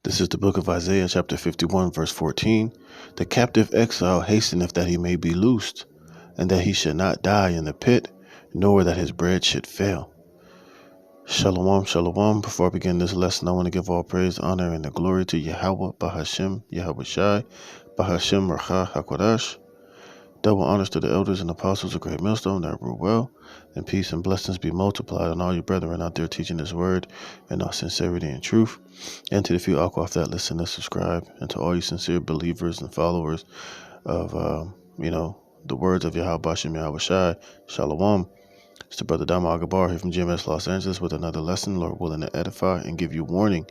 This is the book of Isaiah, chapter 51, verse 14. The captive exile hasteneth that he may be loosed, and that he should not die in the pit, nor that his bread should fail. Shalom, shalom. Before I begin this lesson, I want to give all praise, honor, and the glory to Yahweh, Bahashem, Yahweh Shai, Bahashem, Racha, HaKodash. Double honors to the elders and apostles of Great Millstone that rule well, and peace and blessings be multiplied on all your brethren out there teaching this word in all sincerity and truth. And to the few Aquaf that listen and subscribe, and to all you sincere believers and followers of, the words of Yahweh Bashem Yahweh Shai, Shalom. It's the brother Dama Agabar here from GMS Los Angeles with another lesson, Lord willing to edify and give you warning.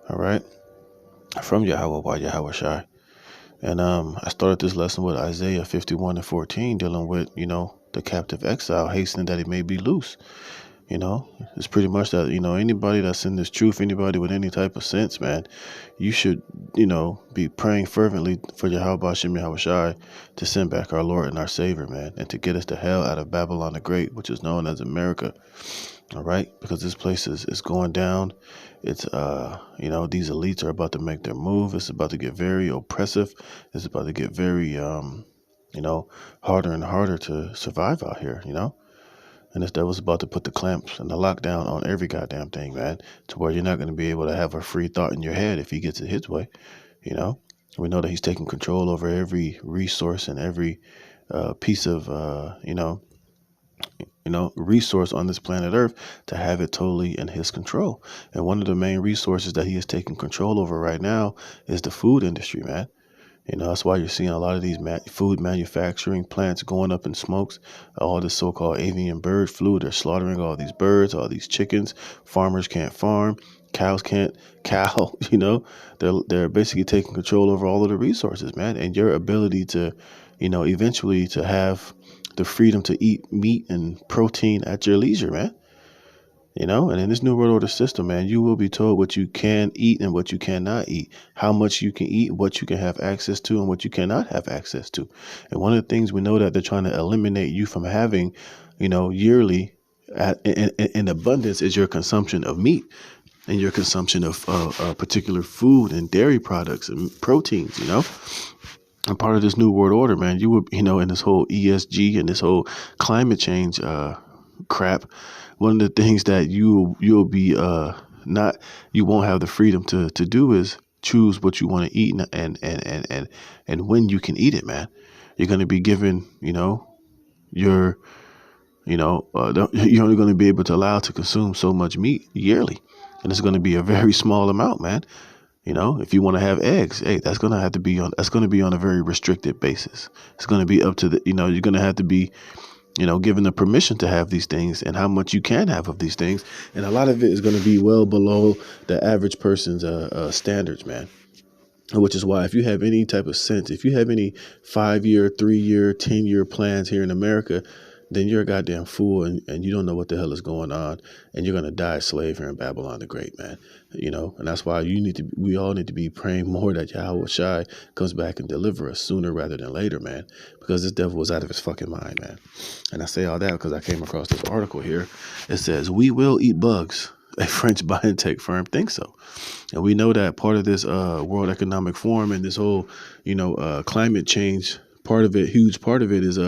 All right, from Yahweh by Yahweh Shai. And I started this lesson with Isaiah 51 and 14, dealing with, the captive exile, hastening that he may be loose. It's pretty much that, anybody that's in this truth, anybody with any type of sense, man, you should, be praying fervently for Yahweh Bashem Yahweh Shai to send back our Lord and our Savior, man, and to get us to hell out of Babylon the Great, which is known as America. All right, because this place is going down. It's these elites are about to make their move. It's about to get very oppressive. It's about to get very harder and harder to survive out here, and this devil's about to put the clamps and the lockdown on every goddamn thing, man, to where you're not going to be able to have a free thought in your head if he gets it his way. We know that he's taking control over every resource and every piece of resource on this planet Earth, to have it totally in his control. And one of the main resources that he is taking control over right now is the food industry, man. That's why you're seeing a lot of these food manufacturing plants going up in smokes. All this so-called avian bird flu. They're slaughtering all these birds, all these chickens. Farmers can't farm. Cows can't cow. They're basically taking control over all of the resources, man. And your ability to, eventually to have the freedom to eat meat and protein at your leisure, man. And in this New World Order system, man, you will be told what you can eat and what you cannot eat, how much you can eat, what you can have access to, and what you cannot have access to. And one of the things we know that they're trying to eliminate you from having, yearly in abundance is your consumption of meat and your consumption of particular food and dairy products and proteins, And part of this New World Order, man, you will, in this whole ESG and this whole climate change crap, one of the things that you'll be you won't have the freedom to do is choose what you want to eat and when you can eat it, man. You're going to be given, you're only going to be able to allow to consume so much meat yearly, and it's going to be a very small amount, man. If you want to have eggs, hey, that's going to be on a very restricted basis. It's going to be up to you're going to have to be, given the permission to have these things and how much you can have of these things. And a lot of it is going to be well below the average person's standards, man. Which is why if you have any type of sense, if you have any 5-year, 3-year, 10-year plans here in America, then you're a goddamn fool and you don't know what the hell is going on, and you're going to die a slave here in Babylon the Great, man. And that's why we all need to be praying more that Yahweh Shai comes back and deliver us sooner rather than later, man, because this devil was out of his fucking mind, man. And I say all that because I came across this article here. It says, "We will eat bugs." A French biotech firm thinks so. And we know that part of this World Economic Forum and this whole, climate change, huge part of it is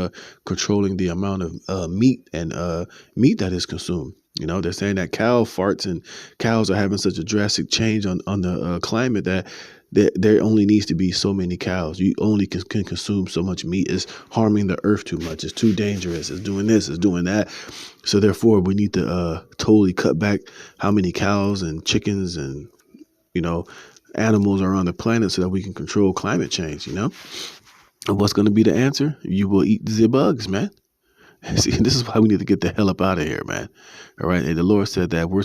controlling the amount of meat that is consumed. They're saying that cow farts and cows are having such a drastic change on the climate that there only needs to be so many cows. You only can consume so much meat. It's harming the earth too much. It's too dangerous. It's doing this. It's doing that. So therefore, we need to totally cut back how many cows and chickens and animals are on the planet so that we can control climate change. And what's going to be the answer? You will eat the bugs, man. See, this is why we need to get the hell up out of here, man. All right. And the Lord said that we're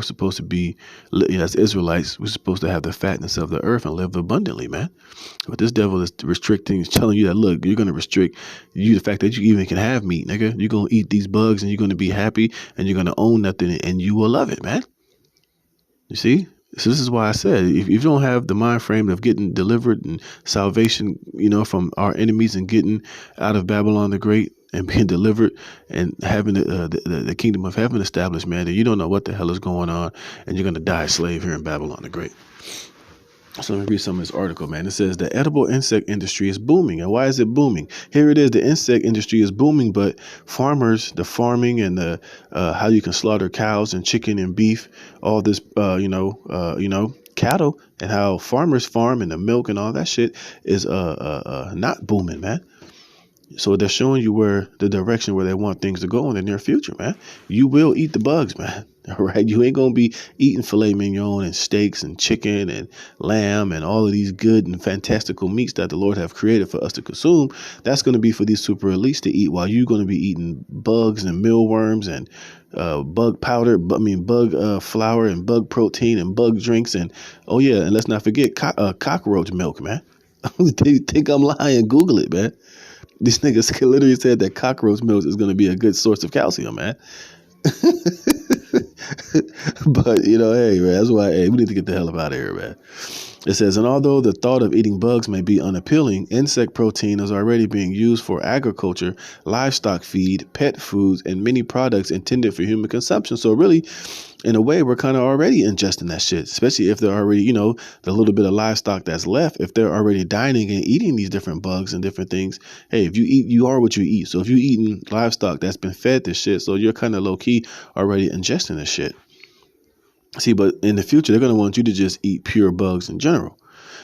supposed to be, as Israelites, we're supposed to have the fatness of the earth and live abundantly, man. But this devil is restricting, is telling you that, look, you're going to restrict the fact that you even can have meat, nigga. You're going to eat these bugs and you're going to be happy and you're going to own nothing and you will love it, man. You see? So this is why I said, if you don't have the mind frame of getting delivered and salvation, from our enemies and getting out of Babylon the Great, and being delivered and having the kingdom of heaven established, man, then you don't know what the hell is going on, and you're going to die a slave here in Babylon the Great. So let me read some of this article, man. It says the edible insect industry is booming. And why is it booming? Here it is. The insect industry is booming, but farmers, the farming and the how you can slaughter cows and chicken and beef, all this, cattle, and how farmers farm and the milk and all that shit is not booming, man. So they're showing you where the direction where they want things to go in the near future, man. You will eat the bugs, man. All right. You ain't going to be eating filet mignon and steaks and chicken and lamb and all of these good and fantastical meats that the Lord have created for us to consume. That's going to be for these super elites to eat, while you're going to be eating bugs and mealworms and bug powder, bug flour and bug protein and bug drinks. And oh yeah, and let's not forget cockroach milk, man. They think I'm lying. Google it, man. These niggas literally said that cockroach milk is going to be a good source of calcium, man. But, hey, man, that's why, we need to get the hell up out of here, man. It says, and although the thought of eating bugs may be unappealing, insect protein is already being used for agriculture, livestock feed, pet foods, and many products intended for human consumption. So really, in a way, we're kind of already ingesting that shit, especially if they're already, the little bit of livestock that's left, if they're already dining and eating these different bugs and different things. Hey, if you eat, you are what you eat. So if you're eating livestock that's been fed this shit, so you're kind of low key already ingesting this shit. See, but in the future, they're going to want you to just eat pure bugs in general.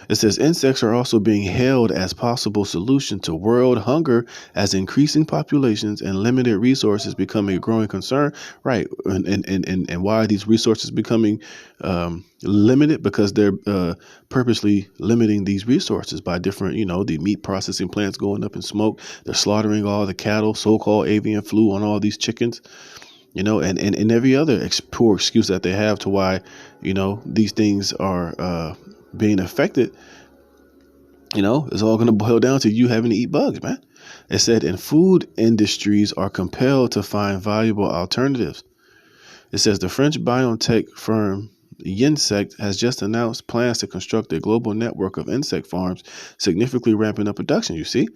It says insects are also being hailed as possible solution to world hunger as increasing populations and limited resources become a growing concern. Right. And why are these resources becoming limited? Because they're purposely limiting these resources by different, the meat processing plants going up in smoke. They're slaughtering all the cattle, so-called avian flu on all these chickens. And every other poor excuse that they have to why, these things are being affected, it's all going to boil down to you having to eat bugs, man. It said, and food industries are compelled to find valuable alternatives. It says the French biotech firm Yinsect has just announced plans to construct a global network of insect farms, significantly ramping up production. You see?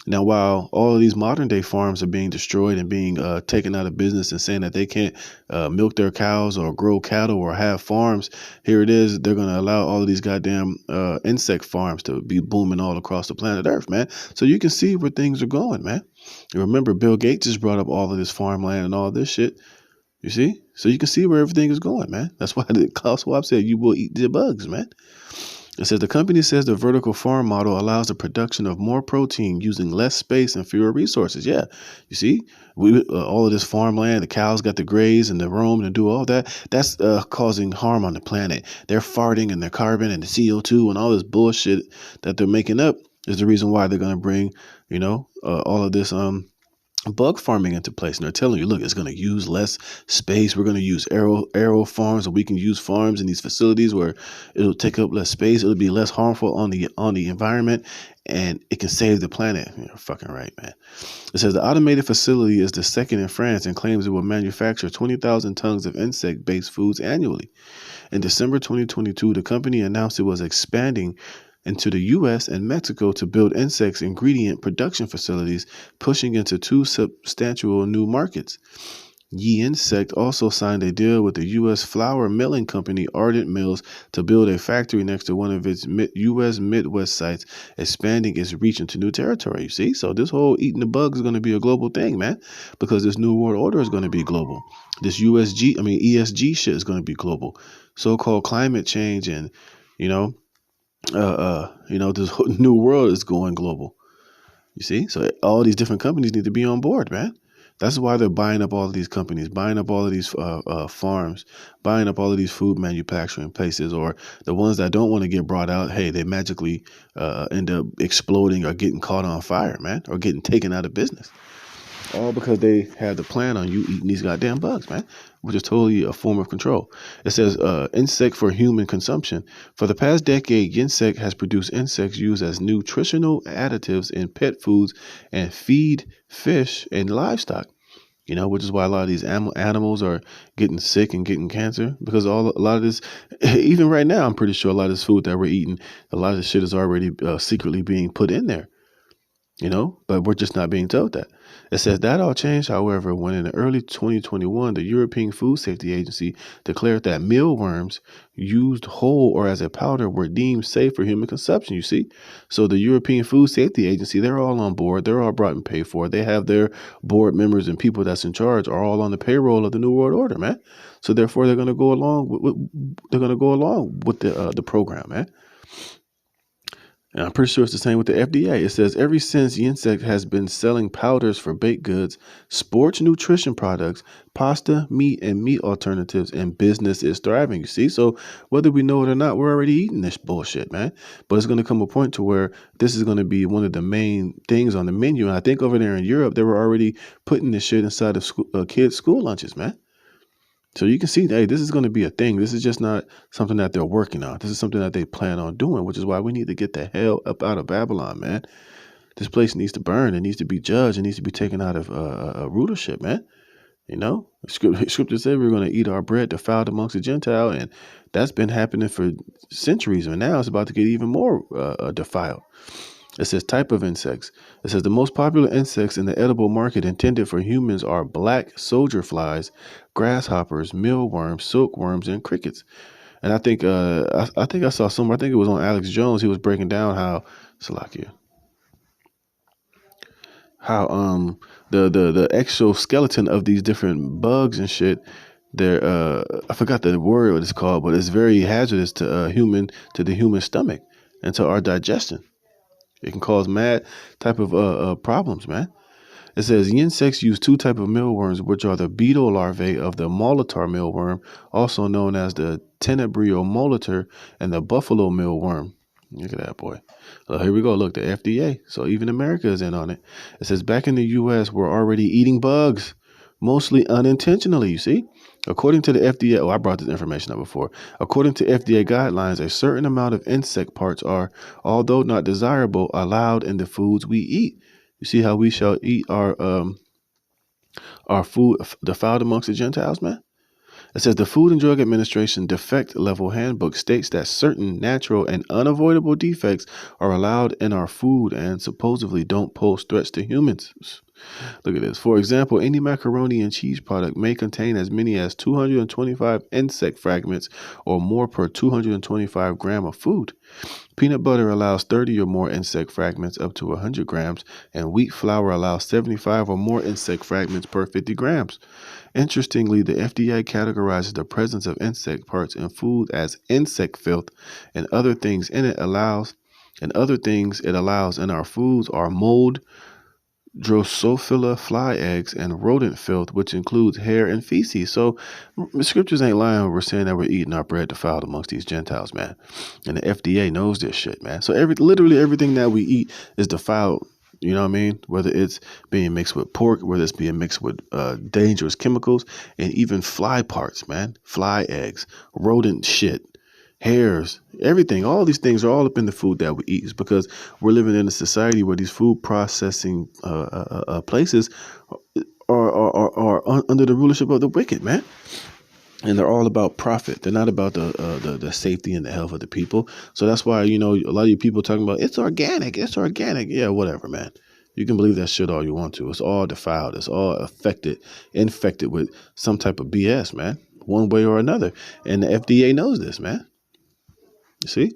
Now, while all of these modern day farms are being destroyed and being taken out of business and saying that they can't milk their cows or grow cattle or have farms, here it is. They're going to allow all of these goddamn insect farms to be booming all across the planet Earth, man. So you can see where things are going, man. You remember Bill Gates just brought up all of this farmland and all this shit. You see? So you can see where everything is going, man. That's why Klaus Schwab said you will eat the bugs, man. It says the company says the vertical farm model allows the production of more protein using less space and fewer resources. Yeah, you see, all of this farmland, the cows got to graze and to roam and do all that. That's causing harm on the planet. They're farting and their carbon and the CO2 and all this bullshit that they're making up is the reason why they're going to bring, all of this bug farming into place. And they're telling you, look, it's going to use less space. We're going to use aero farms, and we can use farms in these facilities where it'll take up less space. It'll be less harmful on the environment, and it can save the planet. You're fucking right, man. It says the automated facility is the second in France and claims it will manufacture 20,000 tons of insect-based foods annually. In December 2022, the company announced it was expanding into the U.S. and Mexico to build insects ingredient production facilities, pushing into two substantial new markets. Insect also signed a deal with the U.S. flour milling company Ardent Mills to build a factory next to one of its U.S. Midwest sites, expanding its reach into new territory. You see? So this whole eating the bugs is going to be a global thing, man, because this new world order is going to be global. This ESG shit is going to be global. So-called climate change and, this whole new world is going global. You see? So all these different companies need to be on board, man. That's why they're buying up all of these companies, buying up all of these farms, buying up all of these food manufacturing places, or the ones that don't want to get brought out. Hey, they magically end up exploding or getting caught on fire, man, or getting taken out of business. All because they had the plan on you eating these goddamn bugs, man, which is totally a form of control. It says insect for human consumption. For the past decade, Insect has produced insects used as nutritional additives in pet foods and feed fish and livestock. Which is why a lot of these animals are getting sick and getting cancer, because a lot of this, even right now, I'm pretty sure a lot of this food that we're eating, a lot of this shit is already secretly being put in there. but we're just not being told that. It says that all changed, however, when in the early 2021, the European Food Safety Agency declared that mealworms used whole or as a powder were deemed safe for human consumption, you see? So the European Food Safety Agency, they're all on board. They're all brought and paid for. They have their board members and people that's in charge are all on the payroll of the New World Order, man. So therefore, they're going to go along with the program, man. And I'm pretty sure it's the same with the FDA. It says ever since Yinsek has been selling powders for baked goods, sports nutrition products, pasta, meat, and meat alternatives, and business is thriving. You see, so whether we know it or not, we're already eating this bullshit, man. But it's going to come a point to where this is going to be one of the main things on the menu. And I think over there in Europe, they were already putting this shit inside of kids' school lunches, man. So you can see, hey, this is going to be a thing. This is just not something that they're working on. This is something that they plan on doing, which is why we need to get the hell up out of Babylon, man. This place needs to burn. It needs to be judged. It needs to be taken out of rulership, man. Scripture said we're going to eat our bread defiled amongst the Gentile, and that's been happening for centuries, and now it's about to get even more defiled. It says type of insects. It says the most popular insects in the edible market intended for humans are black soldier flies, grasshoppers, mealworms, silkworms, and crickets. And I think I saw somewhere. I think it was on Alex Jones. He was breaking down how the exoskeleton of these different bugs and shit. They're I forgot the word what it's called, but it's very hazardous to the human stomach and to our digestion. It can cause mad type of problems, man. It says insects use two type of mealworms, which are the beetle larvae of the molitor mealworm, also known as the tenebrio molitor, and the buffalo mealworm. Look at that, boy. Here we go. Look, the FDA. So even America is in on it. It says back in the U.S., we're already eating bugs, mostly unintentionally, you see? According to the FDA, I brought this information up before. According to FDA guidelines, a certain amount of insect parts are, although not desirable, allowed in the foods we eat. You see how we shall eat our food defiled amongst the Gentiles, man? It says the Food and Drug Administration defect level handbook states that certain natural and unavoidable defects are allowed in our food and supposedly don't pose threats to humans. Look at this. For example, any macaroni and cheese product may contain as many as 225 insect fragments or more per 225 gram of food. Peanut butter allows 30 or more insect fragments up to 100 grams, and wheat flour allows 75 or more insect fragments per 50 grams. Interestingly, the FDA categorizes the presence of insect parts in food as insect filth, and other things it allows in our foods are mold, Drosophila fly eggs, and rodent filth, which includes hair and feces. So the scriptures ain't lying when we're saying that we're eating our bread defiled amongst these Gentiles, man. And the FDA knows this shit, man. So literally everything that we eat is defiled. You know what I mean? Whether it's being mixed with pork, whether it's being mixed with dangerous chemicals, and even fly parts, man. Fly eggs, rodent shit, hairs, everything. All these things are all up in the food that we eat. It's because we're living in a society where these food processing places are under the rulership of the wicked, man. And they're all about profit. They're not about the safety and the health of the people. So that's why, a lot of you people talking about it's organic. It's organic. Yeah, whatever, man. You can believe that shit all you want to. It's all defiled. It's all infected with some type of BS, man, one way or another. And the FDA knows this, man. You see?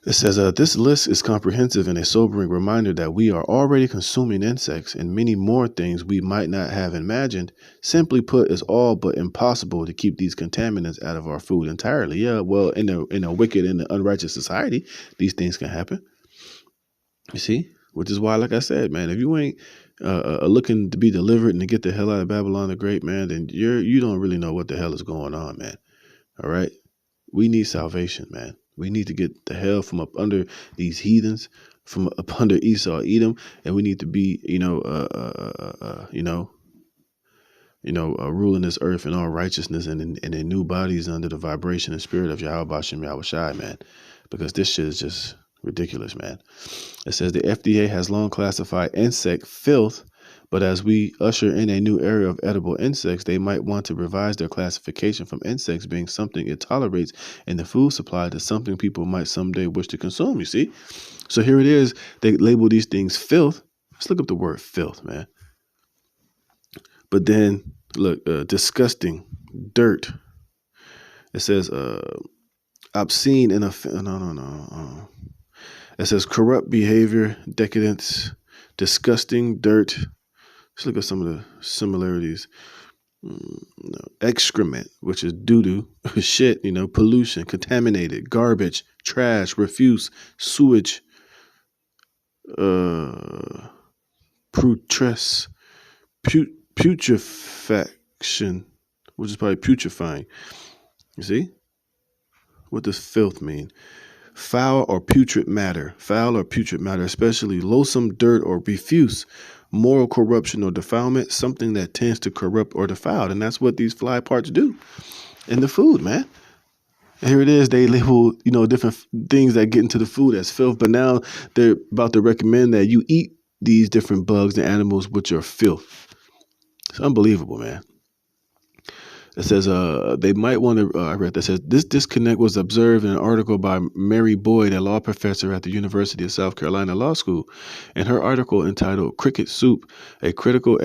It says, this list is comprehensive and a sobering reminder that we are already consuming insects and many more things we might not have imagined. Simply put, it's all but impossible to keep these contaminants out of our food entirely. Yeah, well, in a wicked and unrighteous society, these things can happen. You see? Which is why, like I said, man, if you ain't looking to be delivered and to get the hell out of Babylon the Great, man, then you don't really know what the hell is going on, man. All right? We need salvation, man. We need to get the hell from up under these heathens, from up under Esau, Edom, and we need to be, ruling this earth in all righteousness and in new bodies under the vibration and spirit of Yahweh Bashem Yahweh Shai, man. Because this shit is just ridiculous, man. It says the FDA has long classified insect filth But as we usher in a new era of edible insects, they might want to revise their classification from insects being something it tolerates in the food supply to something people might someday wish to consume, you see? So here it is. They label these things filth. Let's look up the word filth, man. But then, look, disgusting, dirt. It says obscene and no. It says corrupt behavior, decadence, disgusting, dirt. Let's look at some of the similarities. No. Excrement, which is doo-doo, shit, pollution, contaminated, garbage, trash, refuse, sewage, putress, putrefaction, which is probably putrefying. You see? What does filth mean? Foul or putrid matter, especially loathsome dirt or refuse, moral corruption or defilement, something that tends to corrupt or defile. And that's what these fly parts do in the food, man. And here it is. They label, different things that get into the food as filth, but now they're about to recommend that you eat these different bugs and animals which are filth. It's unbelievable, man. It says they might want to, I read that says this disconnect was observed in an article by Mary Boyd, a law professor at the University of South Carolina Law School. In her article entitled Cricket Soup, a critical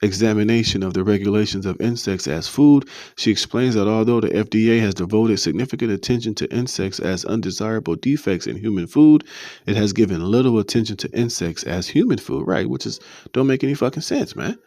examination of the regulations of insects as food, she explains that although the FDA has devoted significant attention to insects as undesirable defects in human food, it has given little attention to insects as human food, right? Which is don't make any fucking sense, man.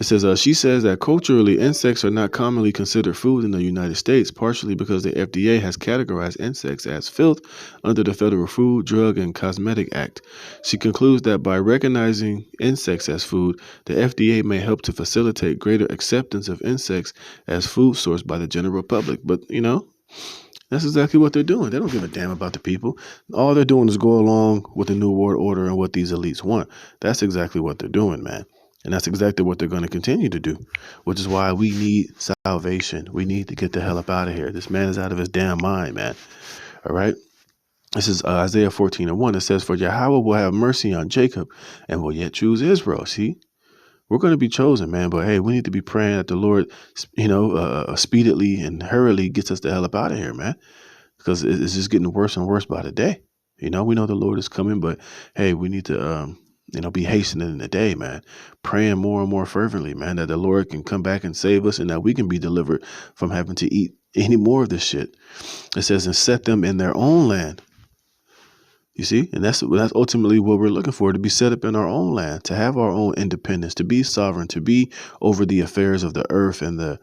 It says, she says that culturally, insects are not commonly considered food in the United States, partially because the FDA has categorized insects as filth under the Federal Food, Drug, and Cosmetic Act. She concludes that by recognizing insects as food, the FDA may help to facilitate greater acceptance of insects as food sourced by the general public. But, that's exactly what they're doing. They don't give a damn about the people. All they're doing is go along with the New World Order and what these elites want. That's exactly what they're doing, man. And that's exactly what they're going to continue to do, which is why we need salvation. We need to get the hell up out of here. This man is out of his damn mind, man. All right. This is Isaiah 14:1. It says, for Yahweh will have mercy on Jacob and will yet choose Israel. See, we're going to be chosen, man. But hey, we need to be praying that the Lord, speedily and hurriedly gets us the hell up out of here, man, because it's just getting worse and worse by the day. We know the Lord is coming, but hey, we need to, be hastening in the day, man, praying more and more fervently, man, that the Lord can come back and save us and that we can be delivered from having to eat any more of this shit. It says, and set them in their own land. You see, and that's ultimately what we're looking for, to be set up in our own land, to have our own independence, to be sovereign, to be over the affairs of the earth and the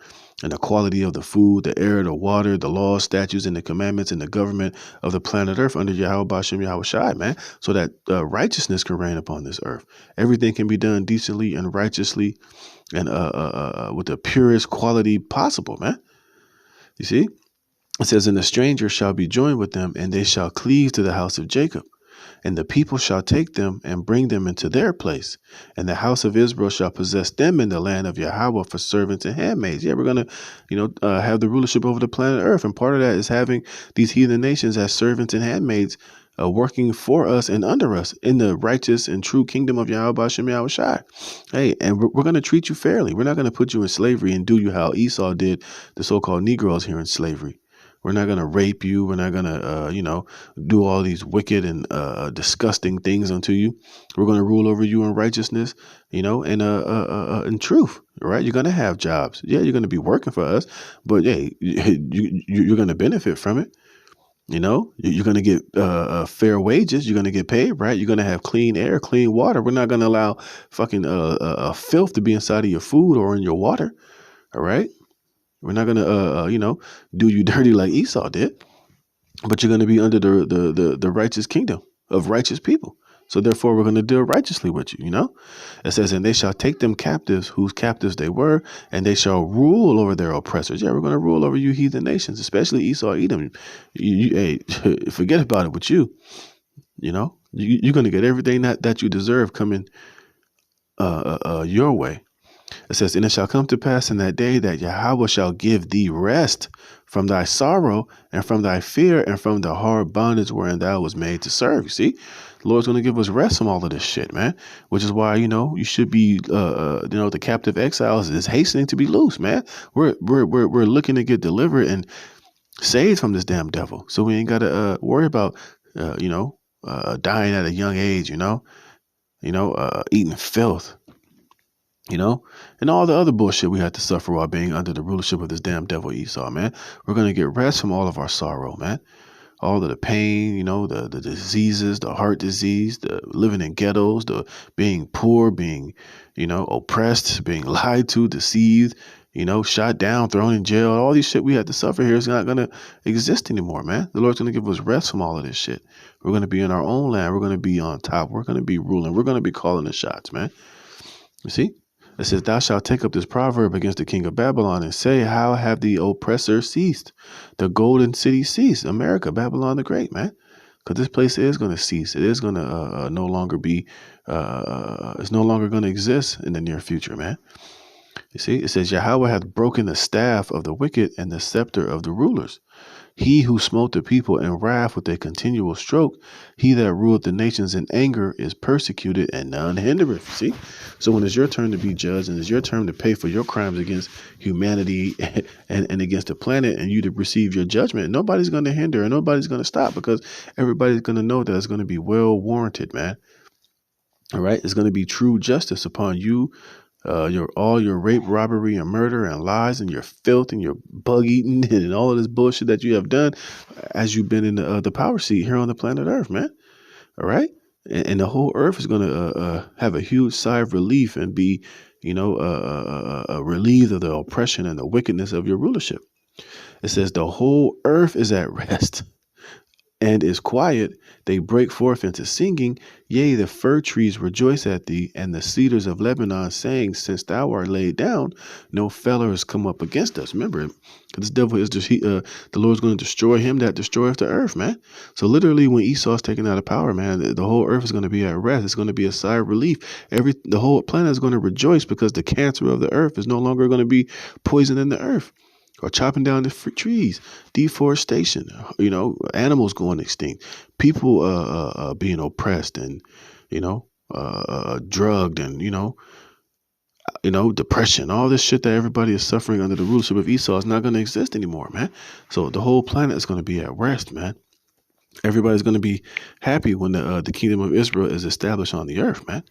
quality of the food, the air, the water, the laws, statutes, and the commandments and the government of the planet earth under Yahweh Bashem Yahweh Shai, man, so that righteousness can reign upon this earth. Everything can be done decently and righteously and with the purest quality possible, man. You see? It says, and the stranger shall be joined with them, and they shall cleave to the house of Jacob. And the people shall take them and bring them into their place. And the house of Israel shall possess them in the land of Yahweh for servants and handmaids. Yeah, we're going to, have the rulership over the planet Earth. And part of that is having these heathen nations as servants and handmaids working for us and under us in the righteous and true kingdom of Yahweh Bashem Yahweh Shai. Hey, and we're going to treat you fairly. We're not going to put you in slavery and do you how Esau did the so-called Negroes here in slavery. We're not going to rape you. We're not going to, do all these wicked and disgusting things unto you. We're going to rule over you in righteousness, and in truth. All right. You're going to have jobs. Yeah, you're going to be working for us. But, hey, you're going to benefit from it. You're going to get fair wages. You're going to get paid, right? You're going to have clean air, clean water. We're not going to allow fucking filth to be inside of your food or in your water. All right. We're not going to, do you dirty like Esau did, but you're going to be under the righteous kingdom of righteous people. So therefore, we're going to deal righteously with you, It says, and they shall take them captives, whose captives they were, and they shall rule over their oppressors. Yeah, we're going to rule over you heathen nations, especially Esau, Edom. Hey, forget about it with you. You're going to get everything that you deserve coming your way. It says, and it shall come to pass in that day that Yahweh shall give thee rest from thy sorrow and from thy fear and from the hard bondage wherein thou was made to serve. You see, the Lord's going to give us rest from all of this shit, man. Which is why, you should be, the captive exiles is hastening to be loose, man. We're looking to get delivered and saved from this damn devil. So we ain't got to worry about, dying at a young age, eating filth, and all the other bullshit we had to suffer while being under the rulership of this damn devil Esau, man. We're going to get rest from all of our sorrow, man. All of the pain, the diseases, the heart disease, the living in ghettos, the being poor, being, oppressed, being lied to, deceived, shot down, thrown in jail. All these shit we had to suffer here is not going to exist anymore, man. The Lord's going to give us rest from all of this shit. We're going to be in our own land. We're going to be on top. We're going to be ruling. We're going to be calling the shots, man. You see? It says, thou shalt take up this proverb against the king of Babylon and say, how have the oppressor ceased? The golden city ceased. America, Babylon the Great, man. Because this place is going to cease. It is going to no longer be, it's no longer going to exist in the near future, man. You see, it says, Yahweh hath broken the staff of the wicked and the scepter of the rulers. He who smote the people in wrath with a continual stroke, he that ruled the nations in anger is persecuted and none hindereth. See? So when it's your turn to be judged and it's your turn to pay for your crimes against humanity and against the planet and you to receive your judgment, nobody's going to hinder and nobody's going to stop because everybody's going to know that it's going to be well warranted, man. All right? It's going to be true justice upon you. Your rape, robbery, and murder, and lies, and your filth, and your bug eating, and all of this bullshit that you have done as you've been in the power seat here on the planet Earth, man. All right, and the whole Earth is going to have a huge sigh of relief and be, relieved of the oppression and the wickedness of your rulership. It says the whole Earth is at rest and is quiet. They break forth into singing. Yea, the fir trees rejoice at thee, and the cedars of Lebanon saying, since thou art laid down, no feller has come up against us. Remember, this devil is just, the Lord's going to destroy him that destroyeth the earth, man. So literally when Esau's taken out of power, man, the whole earth is going to be at rest. It's going to be a sigh of relief. The whole planet is going to rejoice because the cancer of the earth is no longer going to be poisoning the earth. Or chopping down the trees, deforestation, animals going extinct, people being oppressed and, drugged and, depression, all this shit that everybody is suffering under the rulership of Esau is not going to exist anymore, man. So the whole planet is going to be at rest, man. Everybody's going to be happy when the kingdom of Israel is established on the earth, man.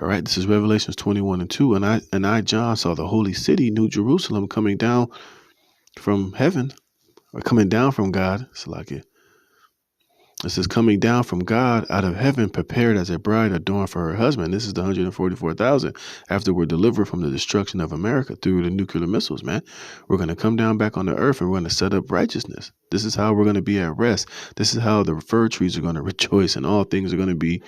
All right, this is Revelations 21:2. And I, John, saw the holy city, New Jerusalem, coming down from heaven, or coming down from God. Salakia. This is coming down from God out of heaven, prepared as a bride adorned for her husband. This is the 144,000 after we're delivered from the destruction of America through the nuclear missiles, man. We're going to come down back on the earth and we're going to set up righteousness. This is how we're going to be at rest. This is how the fir trees are going to rejoice and all things are going to be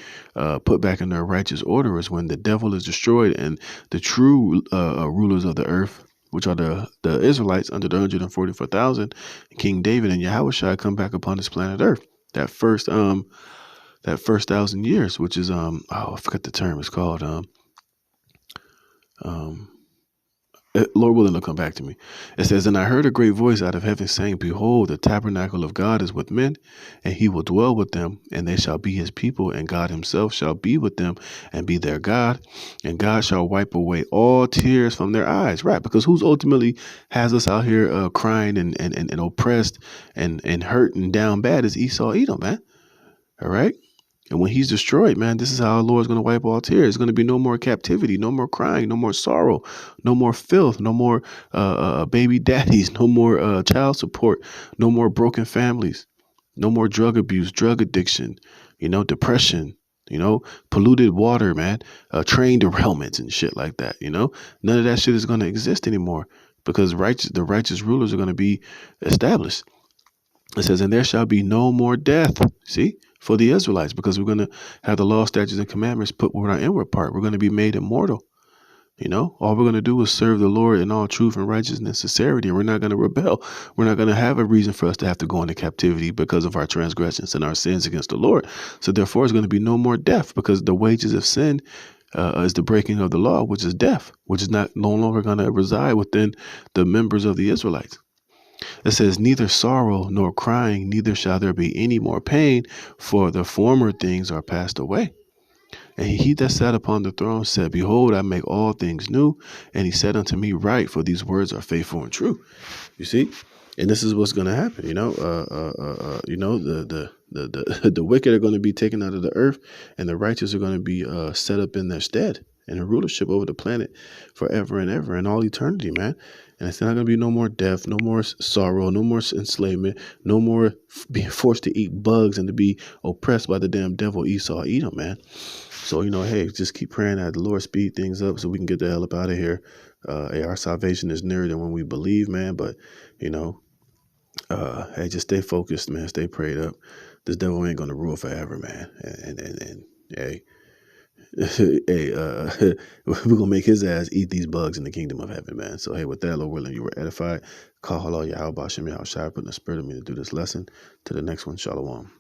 put back in their righteous order, is when the devil is destroyed and the true rulers of the earth, which are the Israelites under the 144,000, King David and Yahushua, come back upon this planet Earth. That first 1,000 years, which is I forgot the term. It's called Lord willing, it'll come back to me. It says, and I heard a great voice out of heaven saying, behold, the tabernacle of God is with men, and he will dwell with them, and they shall be his people, and God himself shall be with them and be their God, and God shall wipe away all tears from their eyes. Right, because who's ultimately has us out here crying and oppressed and hurt and down bad is Esau Edom, man. All right. And when he's destroyed, man, this is how our Lord's going to wipe all tears. There's going to be no more captivity, no more crying, no more sorrow, no more filth, no more baby daddies, no more child support, no more broken families, no more drug abuse, drug addiction, depression, polluted water, man, train derailments and shit like that. None of that shit is going to exist anymore because the righteous rulers are going to be established. It says, and there shall be no more death. See? For the Israelites, because we're going to have the law, statutes, and commandments put with our inward part. We're going to be made immortal. All we're going to do is serve the Lord in all truth and righteousness and sincerity. And we're not going to rebel. We're not going to have a reason for us to have to go into captivity because of our transgressions and our sins against the Lord. So therefore, it's going to be no more death, because the wages of sin is the breaking of the law, which is death, which is not no longer going to reside within the members of the Israelites. It says, neither sorrow nor crying, neither shall there be any more pain, for the former things are passed away. And he that sat upon the throne said, behold, I make all things new. And he said unto me, write, for these words are faithful and true. You see? And this is what's going to happen, the wicked are going to be taken out of the earth, and the righteous are going to be set up in their stead and a rulership over the planet forever and ever and all eternity, man. And it's not going to be no more death, no more sorrow, no more enslavement, no more being forced to eat bugs and to be oppressed by the damn devil Esau, Edom, man. So, hey, just keep praying that the Lord speed things up so we can get the hell up out of here. Hey, our salvation is nearer than when we believe, man. But, hey, just stay focused, man. Stay prayed up. This devil ain't gonna rule forever, man. And hey, hey, we're gonna make his ass eat these bugs in the kingdom of heaven, man. So hey, with that, Lord willing, you were edified. Call Allah Yahweh Shem Yahweh Shai, putting the spirit of me to do this lesson. To the next one, Shalom.